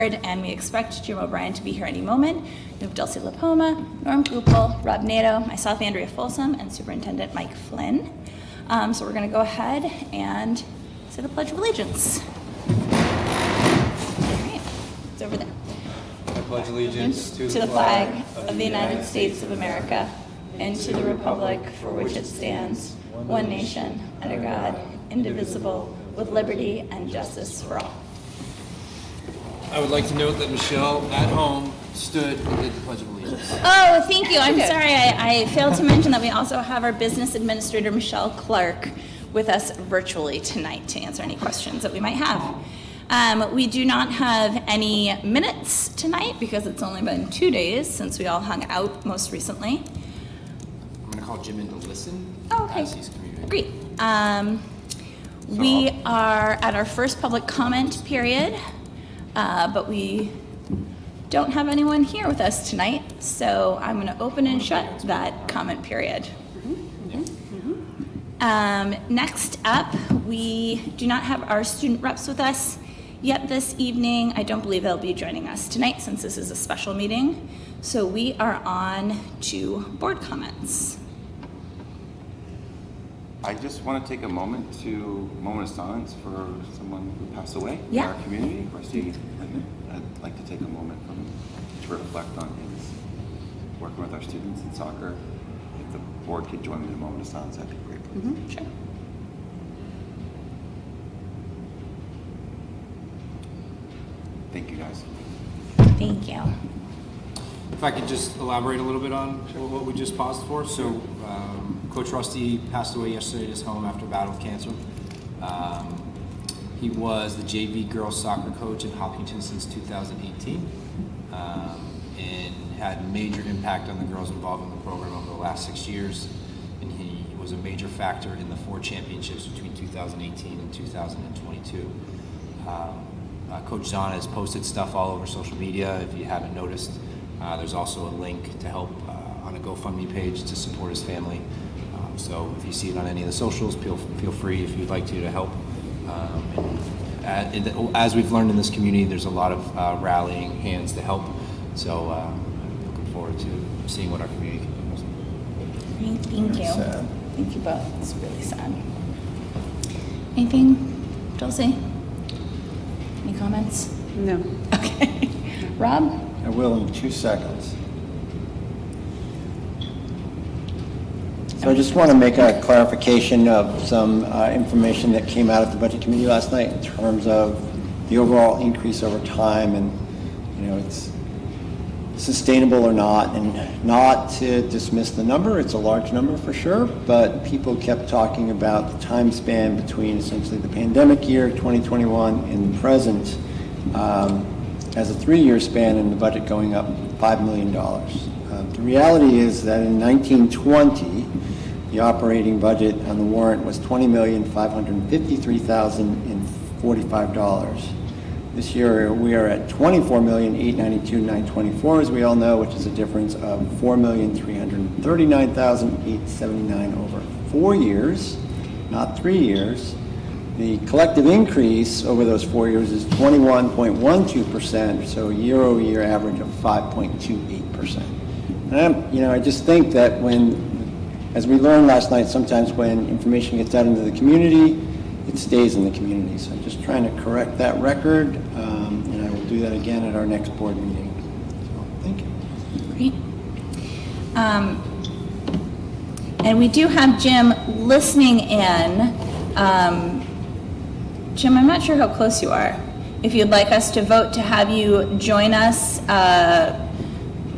and we expect Jim O'Brien to be here any moment. We have Dulcie LaPoma, Norm Goupel, Rob Nato, myself, Andrea Folsom, and Superintendent Mike Flynn. So we're going to go ahead and say the Pledge of Allegiance. All right, it's over there. I pledge allegiance to the flag of the United States of America and to the republic for which it stands, one nation, under God, indivisible, with liberty and justice for all. I would like to note that Michelle, at home, stood and did the Pledge of Allegiance. Oh, thank you. I'm sorry. I failed to mention that we also have our Business Administrator, Michelle Clark, with us virtually tonight to answer any questions that we might have. We do not have any minutes tonight because it's only been 2 days since we all hung out most recently. I'm going to call Jim in to listen as he's communicating. Great. We are at our first public comment period, but we don't have anyone here with us tonight, so I'm going to open and shut that comment period. Next up, we do not have our student reps with us yet this evening. I don't believe they'll be joining us tonight since this is a special meeting. So we are on to board comments. I just want to take a moment of silence for someone who passed away in Yeah. our community, Rusty Littman. I'd like to take a moment to reflect on his working with our students in soccer. If the board could join me in a moment of silence, that'd be great. Please. Sure. Thank you, guys. Thank you. If I could just elaborate a little bit on what we just paused for. So, Coach Rusty passed away yesterday at his home after a battle with cancer. He was the JV girls soccer coach in Hopkinton since 2018 and had a major impact on the girls involved in the program over the last 6 years. And he was a major factor in the 4 championships between 2018 and 2022. Coach Zahn has posted stuff all over social media. If you haven't noticed, there's also a link to help on a GoFundMe page to support his family. So if you see it on any of the socials, feel free if you'd like to help. As we've learned in this community, there's a lot of rallying hands to help. So I'm looking forward to seeing what our community can do. Great, thank you. Sad. Thank you both. It's really sad. Anything, Dulcie? Any comments? No. Okay. Rob? I will in 2 seconds. So I just want to make a clarification of some information that came out of the Budget Committee last night in terms of the overall increase over time and, it's sustainable or not, and not to dismiss the number. It's a large number for sure, but people kept talking about the time span between essentially the pandemic year, 2021, and the present as a 3-year span and the budget going up $5 million. The reality is that in 1920, the operating budget on the warrant was $20,553,045. This year we are at $24,892,924, as we all know, which is a difference of $4,339,879 over 4 years, not 3 years. The collective increase over those 4 years is 21.12%, so a year-over-year average of 5.28%. And I just think that as we learned last night, sometimes when information gets out into the community, it stays in the community. So I'm just trying to correct that record, and I will do that again at our next board meeting. So thank you. Great. And we do have Jim listening in. Jim, I'm not sure how close you are. If you'd like us to vote to have you join us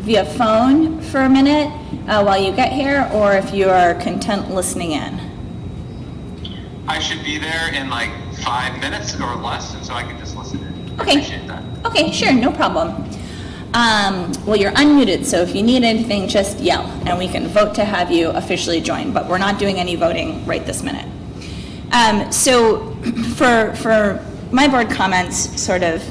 via phone for a minute while you get here, or if you are content listening in. I should be there in like 5 minutes or less, and so I can just listen in. I Okay. appreciate that. Okay, sure, no problem. Well, you're unmuted, so if you need anything, just yell, and we can vote to have you officially join, but we're not doing any voting right this minute. So for my board comments, sort of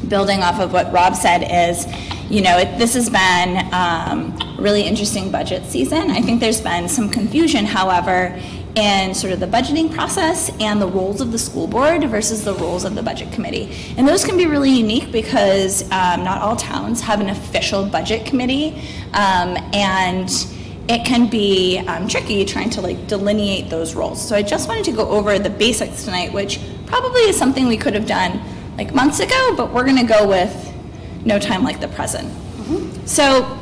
building off of what Rob said is, this has been a really interesting budget season. I think there's been some confusion, however, in sort of the budgeting process and the roles of the school board versus the roles of the budget committee. And those can be really unique because not all towns have an official budget committee, and it can be tricky trying to like delineate those roles. So I just wanted to go over the basics tonight, which probably is something we could have done like months ago, but we're gonna go with no time like the present. So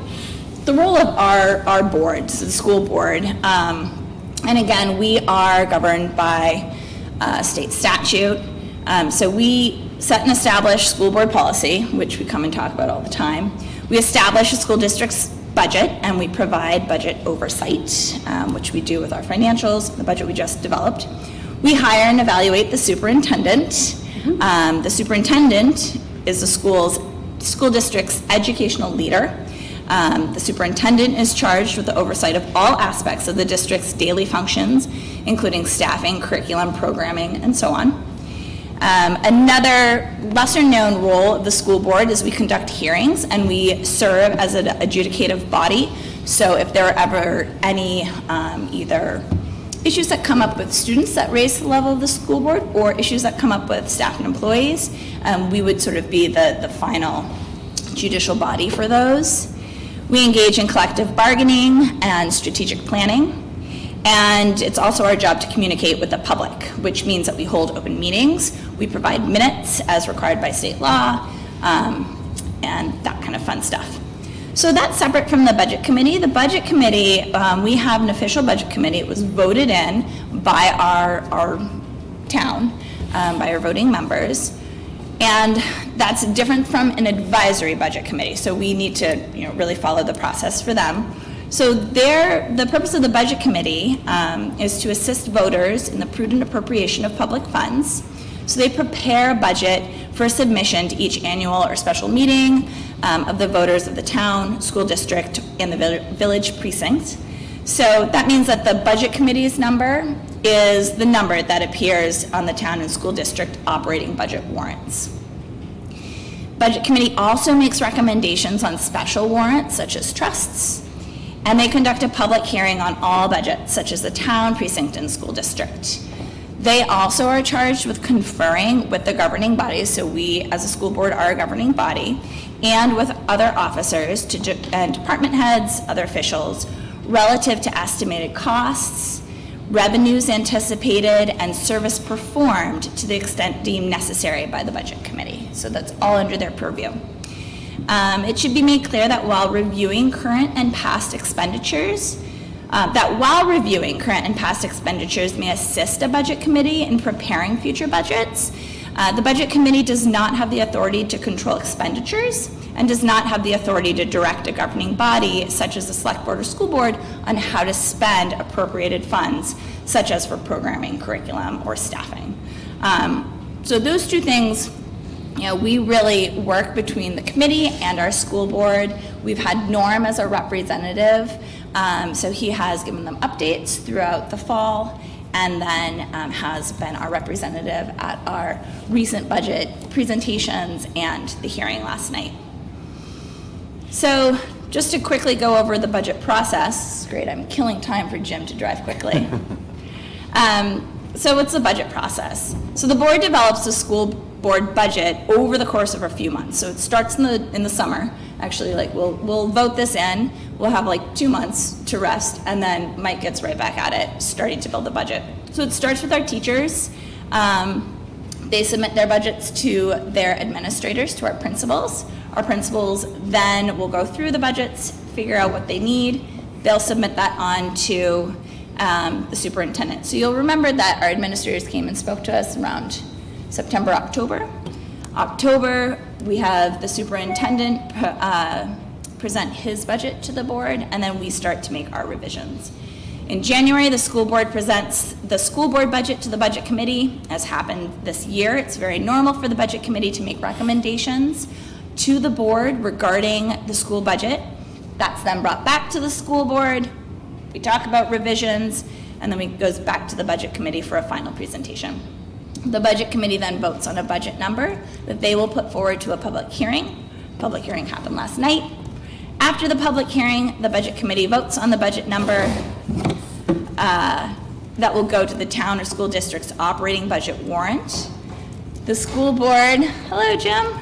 the role of our board, so the school board, and again, we are governed by state statute. So we set and establish school board policy, which we come and talk about all the time. We establish a school district's budget, and we provide budget oversight, which we do with our financials, the budget we just developed. We hire and evaluate the superintendent. The superintendent is the school district's educational leader. The superintendent is charged with the oversight of all aspects of the district's daily functions, including staffing, curriculum, programming, and so on. Another lesser-known role of the school board is we conduct hearings and we serve as an adjudicative body. So if there are ever any either issues that come up with students that raise the level of the school board or issues that come up with staff and employees, we would sort of be the final judicial body for those. We engage in collective bargaining and strategic planning. And it's also our job to communicate with the public, which means that we hold open meetings. We provide minutes as required by state law, and that kind of fun stuff. So that's separate from the budget committee. The budget committee, we have an official budget committee. It was voted in by our town, by our voting members. And that's different from an advisory budget committee. So we need to really follow the process for them. So the purpose of the budget committee is to assist voters in the prudent appropriation of public funds. So they prepare a budget for submission to each annual or special meeting of the voters of the town, school district, and the village precinct. So that means that the budget committee's number is the number that appears on the town and school district operating budget warrants. Budget committee also makes recommendations on special warrants such as trusts, and they conduct a public hearing on all budgets such as the town, precinct, and school district. They also are charged with conferring with the governing bodies, so we as a school board are a governing body, and with other officers and department heads, other officials, relative to estimated costs, revenues anticipated, and service performed to the extent deemed necessary by the budget committee. So that's all under their purview. It should be made clear that while reviewing current and past expenditures, may assist a budget committee in preparing future budgets, the budget committee does not have the authority to control expenditures and does not have the authority to direct a governing body, such as the select board or school board, on how to spend appropriated funds, such as for programming, curriculum, or staffing. So those two things, we really work between the committee and our school board. We've had Norm as a representative, so he has given them updates throughout the fall, and then has been our representative at our recent budget presentations and the hearing last night. So just to quickly go over the budget process, great, I'm killing time for Jim to drive quickly. So what's the budget process? So the board develops the school board budget over the course of a few months. So it starts in the summer. Actually, we'll vote this in. We'll have 2 months to rest, and then Mike gets right back at it, starting to build the budget. So it starts with our teachers. They submit their budgets to their administrators, to our principals. Our principals then will go through the budgets, figure out what they need. They'll submit that on to the superintendent. So you'll remember that our administrators came and spoke to us around September, October. October, we have the superintendent present his budget to the board, and then we start to make our revisions. In January, the school board presents the school board budget to the budget committee, as happened this year. It's very normal for the budget committee to make recommendations to the board regarding the school budget. That's then brought back to the school board. We talk about revisions, and then it goes back to the budget committee for a final presentation. The budget committee then votes on a budget number that they will put forward to a public hearing. Public hearing happened last night. After the public hearing, the budget committee votes on the budget number. that will go to the town or school district's operating budget warrant. The school board, hello Jim,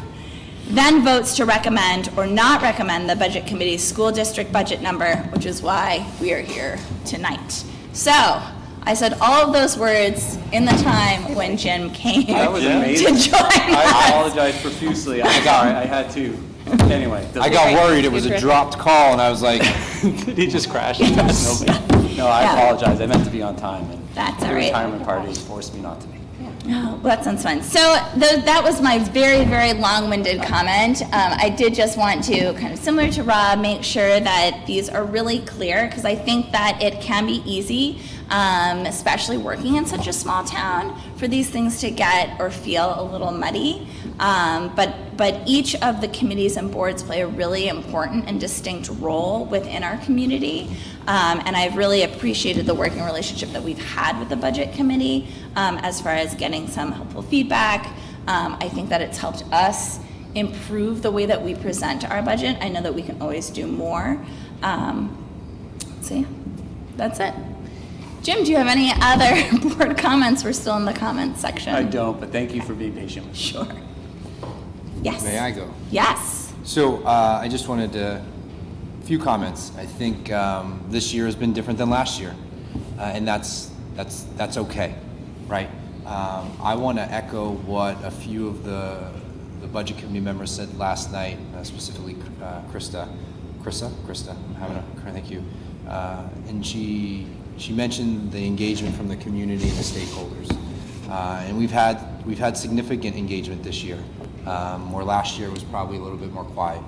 then votes to recommend or not recommend the budget committee's school district budget number, which is why we are here tonight. So, I said all of those words in the time when Jim came That was to amazing. join I us. apologize profusely. I'm sorry, I had to. Anyway. I got worried, it was a dropped call, and I was like, Did he just crash? No, I Yeah. apologize. I meant to be on time. And That's all the right. retirement party forced me not to be. Oh, well, that sounds fun. So that was my very, very long-winded comment. I did just want to, kind of similar to Rob, make sure that these are really clear, because I think that it can be easy, especially working in such a small town, for these things to get or feel a little muddy. But each of the committees and boards play a really important and distinct role within our community. And I've really appreciated the working relationship that we've had with the budget committee as far as getting some helpful feedback. I think that it's helped us improve the way that we present our budget. I know that we can always do more. So yeah, that's it. Jim, do you have any other board comments? We're still in the comments section. I don't, but thank you for being patient with me. Sure. Yes. may I go? Yes. So I just wanted a few comments. I think this year has been different than last year, and that's okay, right? I want to echo what a few of the budget committee members said last night, specifically Krista, thank you, and she mentioned the engagement from the community and the stakeholders, and we've had significant engagement this year. Where last year was probably a little bit more quiet.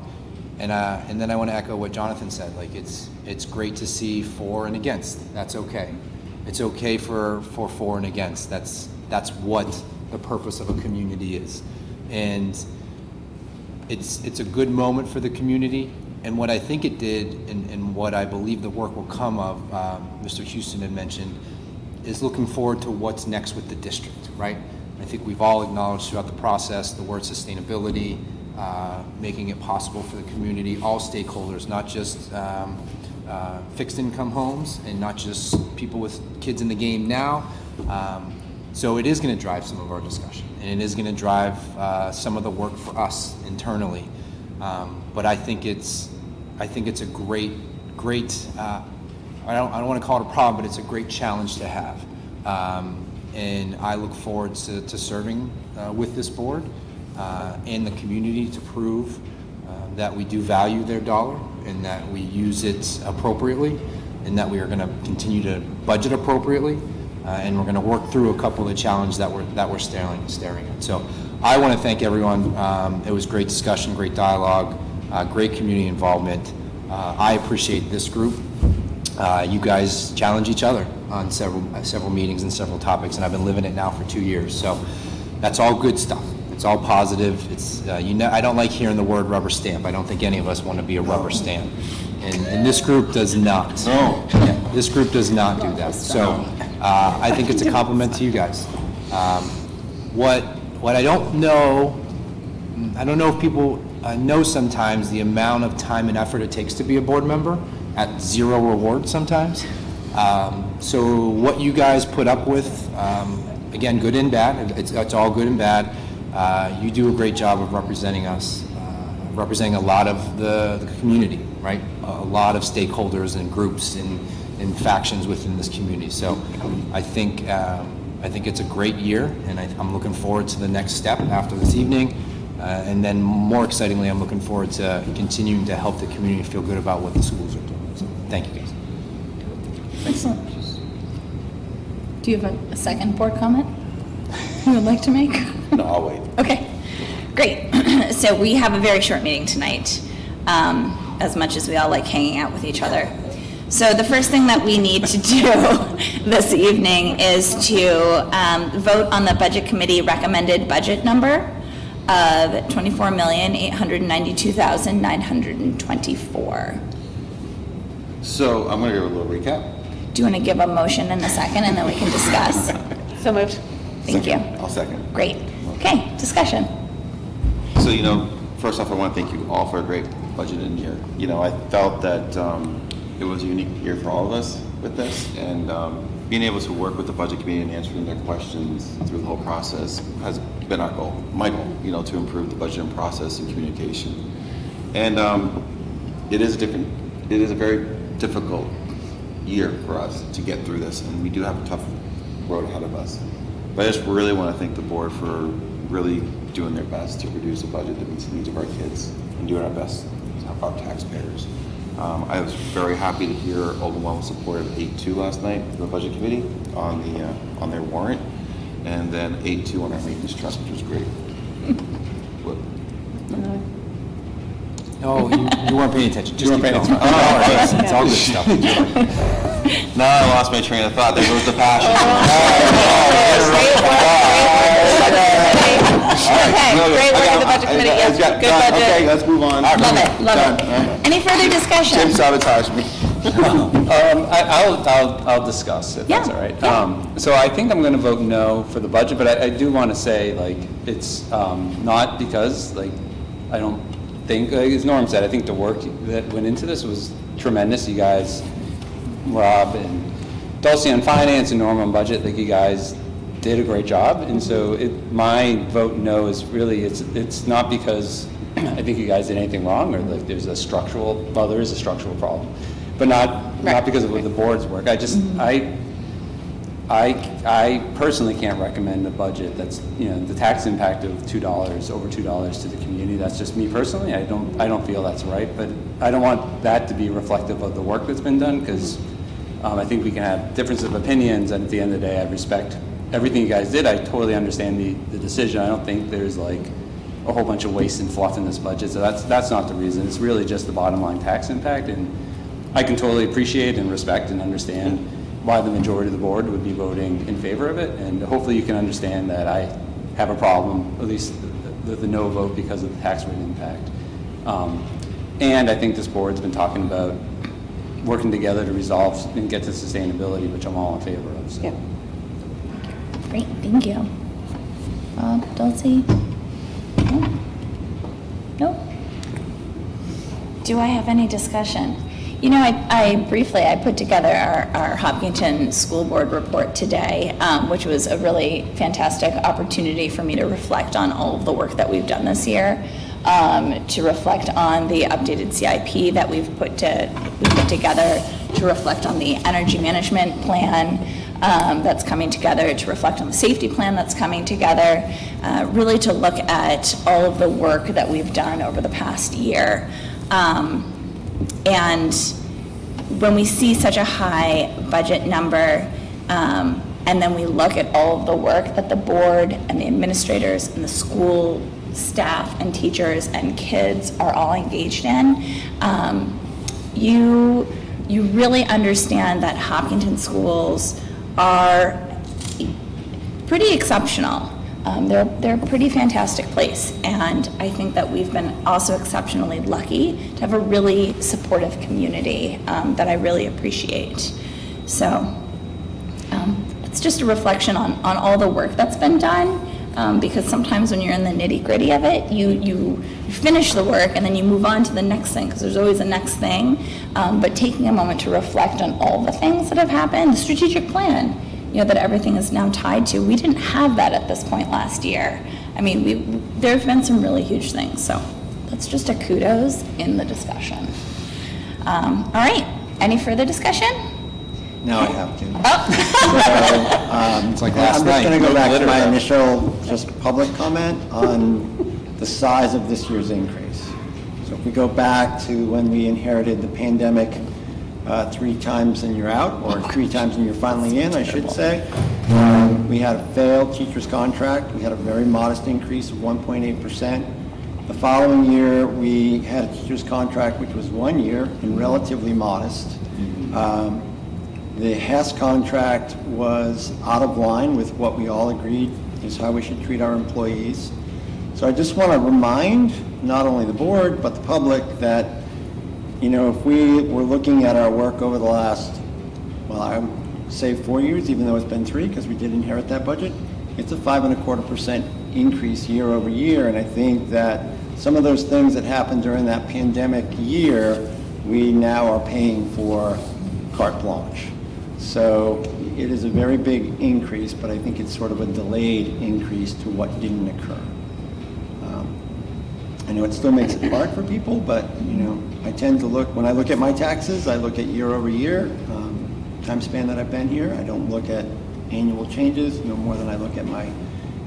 And then I want to echo what Jonathan said. Like it's great to see for and against. That's okay. It's okay for and against. That's what the purpose of a community is. And it's a good moment for the community. And what I think it did, and what I believe the work will come of, Mr. Houston had mentioned, is looking forward to what's next with the district, right? I think we've all acknowledged throughout the process the word sustainability, making it possible for the community, all stakeholders, not just fixed income homes and not just people with kids in the game now. So it is going to drive some of our discussion, and it is going to drive some of the work for us internally. But I think it's a great. I don't want to call it a problem, but it's a great challenge to have. And I look forward to serving with this board and the community to prove that we do value their dollar and that we use it appropriately and that we are going to continue to budget appropriately and we're going to work through a couple of the challenges that we're staring at. So I want to thank everyone. It was great discussion, great dialogue, great community involvement. I appreciate this group. You guys challenge each other on several meetings and several topics, and I've been living it now for 2 years. So that's all good stuff. It's all positive. It's I don't like hearing the word rubber stamp. I don't think any of us want to be a rubber stamp, and this group does not. No. Yeah, this group does not do that. So I think it's a compliment to you guys. What I don't know if people know sometimes the amount of time and effort it takes to be a board member at zero reward sometimes. So what you guys put up with, again, good and bad, it's all good and bad. You do a great job of representing us, representing a lot of the community, right? A lot of stakeholders and groups and factions within this community. So I think it's a great year, and I'm looking forward to the next step after this evening. And then more excitingly, I'm looking forward to continuing to help the community feel good about what the schools are doing. So thank you guys. Excellent. Do you have a second board comment you would like to make? No, I'll wait. Okay, great. So we have a very short meeting tonight, as much as we all like hanging out with each other. So the first thing that we need to do this evening is to vote on the budget committee recommended budget number of $24,892,924. So I'm going to give a little recap. Do you want to give a motion in a second and then we can discuss? So moved. Thank you. I'll second. Great. Okay, discussion. So, first off, I want to thank you all for a great budgeted year. I felt that it was a unique year for all of us with this, and being able to work with the budget committee and answering their questions through the whole process has been our goal, my goal, to improve the budgeting process and communication. And it is a very difficult year for us to get through this, and we do have a tough road ahead of us. But I just really want to thank the board for really doing their best to produce a budget that meets the needs of our kids and doing our best to help our taxpayers. I was very happy to hear overwhelming support of 8.2 last night from the budget committee on their warrant, and then 8.2 on our maintenance trust, which was great. What? No, you weren't paying attention. Just keep going. It's all good stuff. Now I lost my train of thought. There goes the passion. Great work with the budget committee. Yes, good budget. Okay, let's move on. Love it. Any further discussion? Jim sabotaged me. I'll discuss if that's Yeah, all right. yeah. So I think I'm going to vote no for the budget, but I do want to say, like, it's not because, like, I don't think, like, as Norm said, I think the work that went into this was tremendous. You guys, Rob and Dulcie on finance and Norm on budget, like, you guys did a great job. And so my vote no is really, it's not because I think you guys did anything wrong or like there's a structural, well, there is a structural problem, but not because of the board's work. I just, I personally can't recommend a budget that's, the tax impact of $2, over $2 to the community. That's just me personally. I don't feel that's right, but I don't want that to be reflective of the work that's been done, because I think we can have difference of opinions, and at the end of the day, I respect everything you guys did. I totally understand the decision. I don't think there's like a whole bunch of waste and fluff in this budget, so that's not the reason. It's really just the bottom line tax impact, and I can totally appreciate and respect and understand why the majority of the board would be voting in favor of it, and hopefully you can understand that I have a problem, at least the no vote, because of the tax rate impact. And I think this board's been talking about working together to resolve and get to sustainability, which I'm all in favor of. So. Yeah. Great, thank you. Dulcie? No? Do I have any discussion? I briefly put together our Hopkinton School Board report today, which was a really fantastic opportunity for me to reflect on all of the work that we've done this year, to reflect on the updated CIP that we put together, to reflect on the energy management plan that's coming together, to reflect on the safety plan that's coming together, really to look at all of the work that we've done over the past year. And when we see such a high budget number, and then we look at all of the work that the board and the administrators and the school staff and teachers and kids are all engaged in, you really understand that Hopkinton schools are pretty exceptional. They're a pretty fantastic place, and I think that we've been also exceptionally lucky to have a really supportive community that I really appreciate. So it's just a reflection on all the work that's been done, because sometimes when you're in the nitty-gritty of it, you finish the work and then you move on to the next thing, because there's always a next thing. But taking a moment to reflect on all the things that have happened, the strategic plan, that everything is now tied to. We didn't have that at this point last year. I mean, there have been some really huge things, so that's just a kudos in the discussion. All right, any further discussion? Now I have to. Oh. It's like last I'm night. just going to go back to my initial just public comment on the size of this year's increase. So if we go back to when we inherited the pandemic, 3 times and you're out, or 3 times and you're finally in, I should say. We had a failed teacher's contract. We had a very modest increase of 1.8%. The following year, we had a teacher's contract which was 1 year and relatively modest. The HES contract was out of line with what we all agreed is how we should treat our employees. So I just want to remind not only the board but the public that if we were looking at our work over the last, well, I would say 4 years, even though it's been 3, because we did inherit that budget, it's a 5.25% increase year over year. And I think that some of those things that happened during that pandemic year, we now are paying for carte blanche. So, it is a very big increase, but I think it's sort of a delayed increase to what didn't occur. I know it still makes it hard for people, but, I tend to when I look at my taxes, I look at year over year, time span that I've been here. I don't look at annual changes no more than I look at my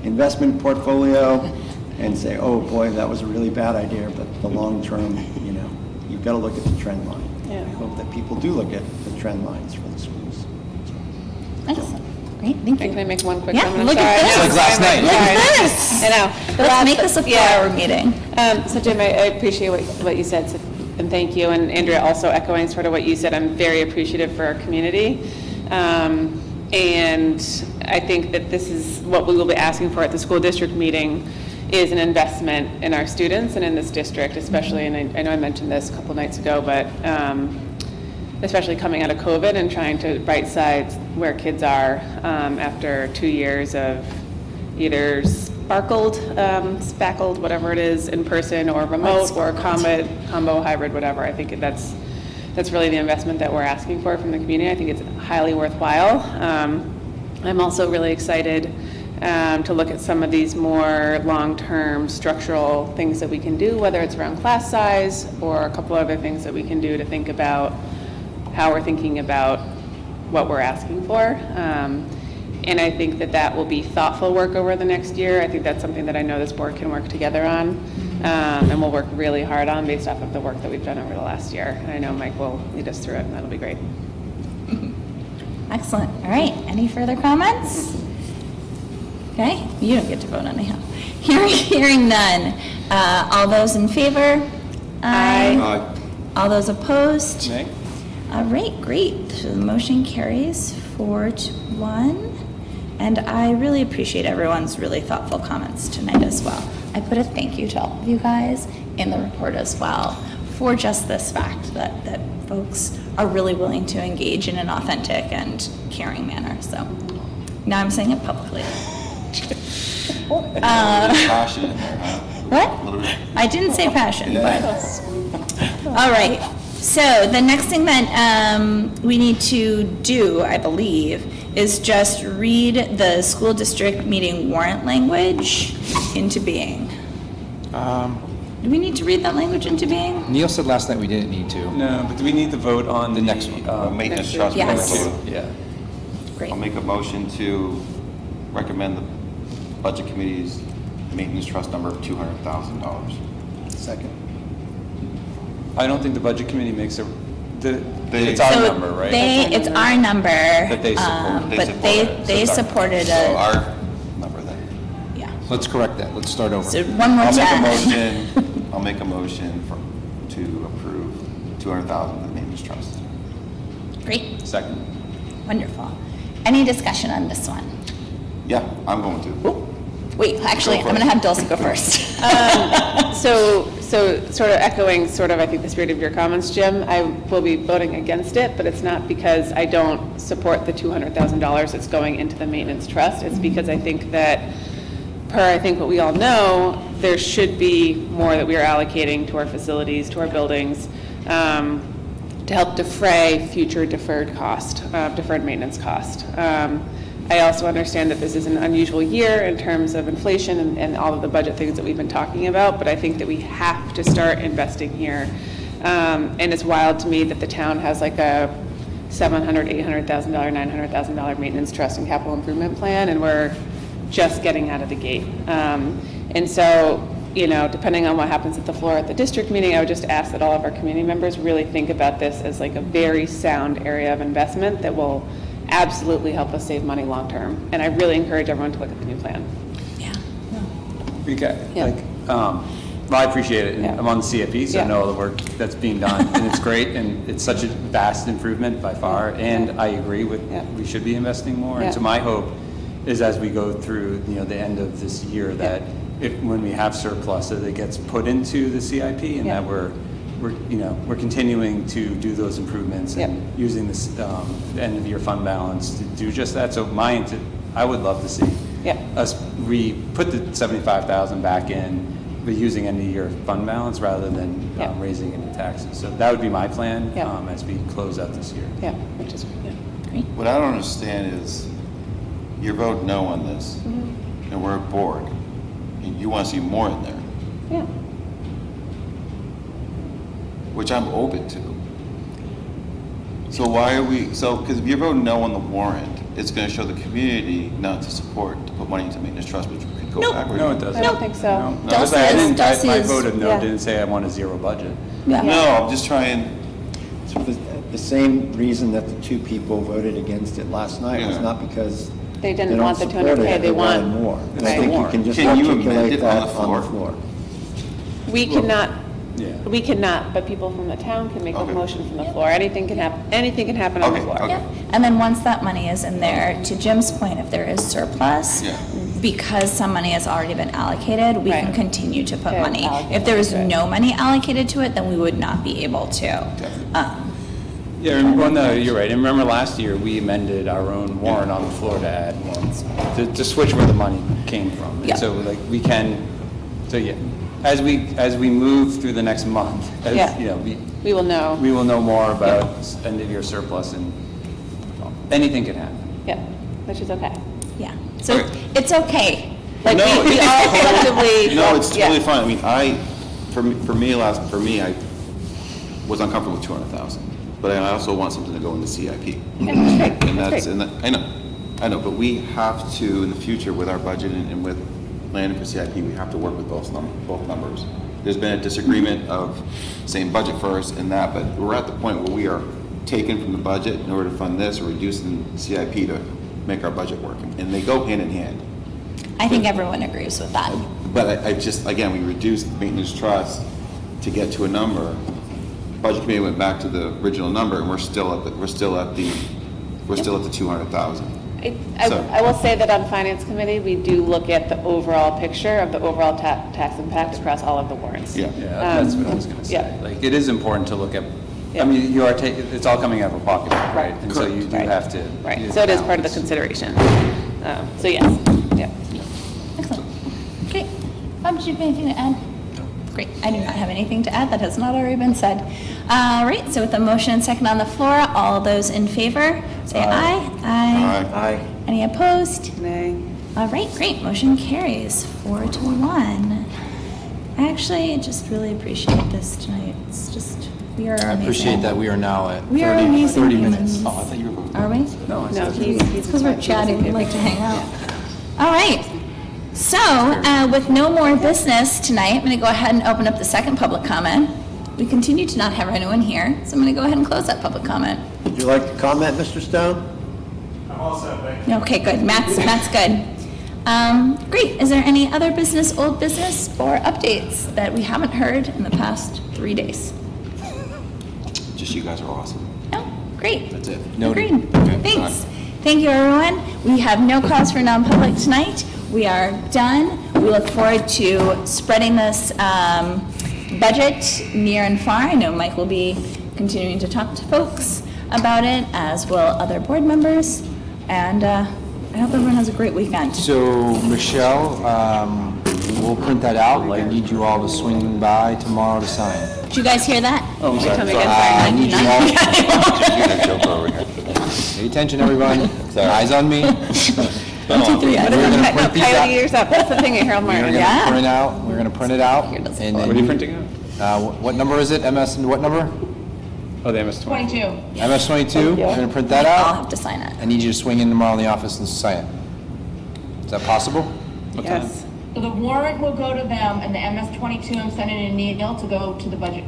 investment portfolio and say, oh boy, that was a really bad idea, but the long term, you've got to look at the trend line. Yeah. I hope that people do look at the trend lines for the schools. Excellent. Great, thank you. Can I make one quick Yeah, comment? I'm look at sorry. this. No, Like last sorry, night. Look sorry. at this. I know. The Let's last- make this a yeah. 4-hour meeting. So Jim, I appreciate what you said, and thank you. And Andrea, also echoing sort of what you said, I'm very appreciative for our community. And I think that this is what we will be asking for at the school district meeting, is an investment in our students and in this district, especially, and I know I mentioned this a couple nights ago, but especially coming out of COVID and trying to right size where kids are after 2 years of either spackled, whatever it is, in person or remote or combo hybrid, whatever. I think that's really the investment that we're asking for from the community. I think it's highly worthwhile. I'm also really excited to look at some of these more long-term structural things that we can do, whether it's around class size or a couple other things that we can do to think about how we're thinking about what we're asking for. And I think that will be thoughtful work over the next year. I think that's something that I know this board can work together on, and we'll work really hard on based off of the work that we've done over the last year. And I know Mike will lead us through it, and that'll be great. Excellent. All right, any further comments? Okay, you don't get to vote anyhow. Hearing none. All those in favor? Aye. All those opposed? Nay? All right, great. So the motion carries 4-1. And I really appreciate everyone's really thoughtful comments tonight as well. I put a thank you to all of you guys in the report as well for just this fact that folks are really willing to engage in an authentic and caring manner. So now I'm saying it publicly. Passion in there, huh? What? Little bit. I didn't say passion, but. All right. So the next thing that we need to do, I believe, is just read the school district meeting warrant language into being. Do we need to read that language into being? Neil said last night we didn't need to. No, but do we need to vote on The next one. Maintenance trust. Yes. Yeah. Great. I'll make a motion to recommend the budget committee's maintenance trust number of $200,000. Second. I don't think the budget committee makes it's So our number, right? It's our number. That they support. But they supported So it, our number then. yeah. Let's correct that. Let's start over. So one more I'll make a time. motion, I'll make a motion to approve $200,000 of the maintenance trust. Great, Second. wonderful. Any discussion on this one? Yeah, I'm going to. Ooh, wait, actually, Go for I'm it. gonna have Dulcie go first. So sort of echoing I think the spirit of your comments, Jim, I will be voting against it, but it's not because I don't support the $200,000 that's going into the maintenance trust. It's because I think that, I think what we all know, there should be more that we are allocating to our facilities, to our buildings, to help defray future deferred maintenance cost. I also understand that this is an unusual year in terms of inflation and all of the budget things that we've been talking about, but I think that we have to start investing here. And it's wild to me that the town has like a $700,000, $800,000, $900,000 maintenance trust and capital improvement plan, and we're just getting out of the gate. And so, depending on what happens at the floor at the district meeting, I would just ask that all of our community members really think about this as like a very sound area of investment that will absolutely help us save money long term. And I really encourage everyone to look at the new plan. Yeah. Yeah. Well, I appreciate it. And Yeah. I'm on the CFP, so I Yeah. know all the work that's being done, and it's great, and it's such a vast improvement by far. And I agree with Yeah. we should be investing more. Yeah. And so my hope is as we go through, the end of this year, that when we have surplus, that it gets put into the CIP, and Yeah. that we're continuing to do those improvements and using this end of year fund balance to do just that. So I would love to see us put the $75,000 back in, but using end of year fund balance rather than raising any taxes. So that would be my plan as we close out this year. Yeah, which is, Great. What I don't understand is, you vote no on this, and we're a board, and you want to see more in there, Yeah. which I'm open to. So why are we, because if you vote no on the warrant, it's going to show the community not to support, to put money into maintenance trust, which could go Nope. backward. No, it doesn't. I don't think so. No. Dulcie I is- didn't- Dulcie My is- vote of no yeah. didn't say I want a zero budget. Yeah. No, I'm just trying, So the same reason that the two people voted against it last night was Yeah. not because They didn't they don't want the support 200K, it, they want- wanted more. And I Right. think you can just Can you amend articulate it on that the on the floor? floor. We cannot, Yeah. we cannot, but people from the town can make a Okay. motion from the floor. Anything can happen, anything can happen on the Okay, floor. okay. Yeah, and then once that money is in there, to Jim's point, if there is surplus, Yeah. because some money has already been allocated, we can Right. continue to put Okay, money. allocate If there is to it. no money allocated to it, then we would not be able to. Yeah, well, no, you're right. And remember last year, we amended our own warrant on the floor to add more, to switch where the money came from. Yeah. And so like we can, so yeah, as we move through the next month, Yeah. you know, We will know. we will know more about end of year surplus and well, anything can happen. Yeah, which is okay. Yeah, so Okay. it's okay. Like, No, we all collectively. no, it's yeah. totally fine. I mean, for me, I was uncomfortable with 200,000, but I also want something to go in the CIP. Yeah, that's great. And That's that's, great. and I know, but we have to, in the future, with our budget and with planning for CIP, we have to work with both numbers. There's been a disagreement of saying budget first and that, but we're at the point where we are taking from the budget in order to fund this, or reducing CIP to make our budget work, and they go hand in hand. I think everyone agrees with that. But I just, again, we reduced the maintenance trust to get to a number. Budget committee went back to the original number, and we're still at the 200,000. So- I will say that on finance committee, we do look at the overall picture of the overall tax impact across all of the warrants. Yeah. Yeah, that's what I was gonna say. yeah. Like, it is important to look at, Yeah. I mean, you are taking, it's all coming out of a pocket, right? And so you do Right. have to. Right, you so it is part of the balance. consideration. So yes, yeah. Excellent. Great. Bob, did you have anything to add? Great. I do not have anything to add that has not already been said. All right, so with a motion and second on the floor, all those in favor, say aye. Aye. Aye. Any opposed? Nay. All right, great. Motion carries 4-1. I actually just really appreciate this tonight. It's just, we are amazing. I appreciate that we are now at We are 30 amazing 30 humans. minutes. Oh, I thought you were voting. Are we? No, No, it's he's It's because we're chatting, we like to hang out. All right. So, with no more business tonight, I'm going to go ahead and open up the second public comment. We continue to not have anyone here, so I'm going to go ahead and close that public comment. Would you like to comment, Mr. Stone? Okay, good. Matt's good. Great. Is there any other business, old business, or updates that we haven't heard in the past 3 days? Just you guys are awesome. No? Great. That's it. Noted. Agreed. Okay, Thanks. fine. Thank you, everyone. We have no cause for non-public tonight. We are done. We look forward to spreading this budget near and far. I know Mike will be continuing to talk to folks about it, as will other board members. And I hope everyone has a great weekend. So, Michelle, we'll print that out. I need you all to swing by tomorrow to sign. Did you guys hear that? Come again, sorry. I need you all. You're gonna joke over here. Pay attention, everyone. Eyes on me. 1, 2, 3. We're gonna No, print these coyote out. ears up, that's the thing at Harold We're Martin. Yeah. gonna print it out. Here, does it And fall? then What are you printing out? What number is it? MS, what number? Oh, the MS-20. MS 22? We're gonna print that I'll out. have to sign it. I need you to swing in tomorrow in the office and sign it. Is that possible? Yes. So the warrant will go to them, and the MS-22, I'm sending an email to go to the budget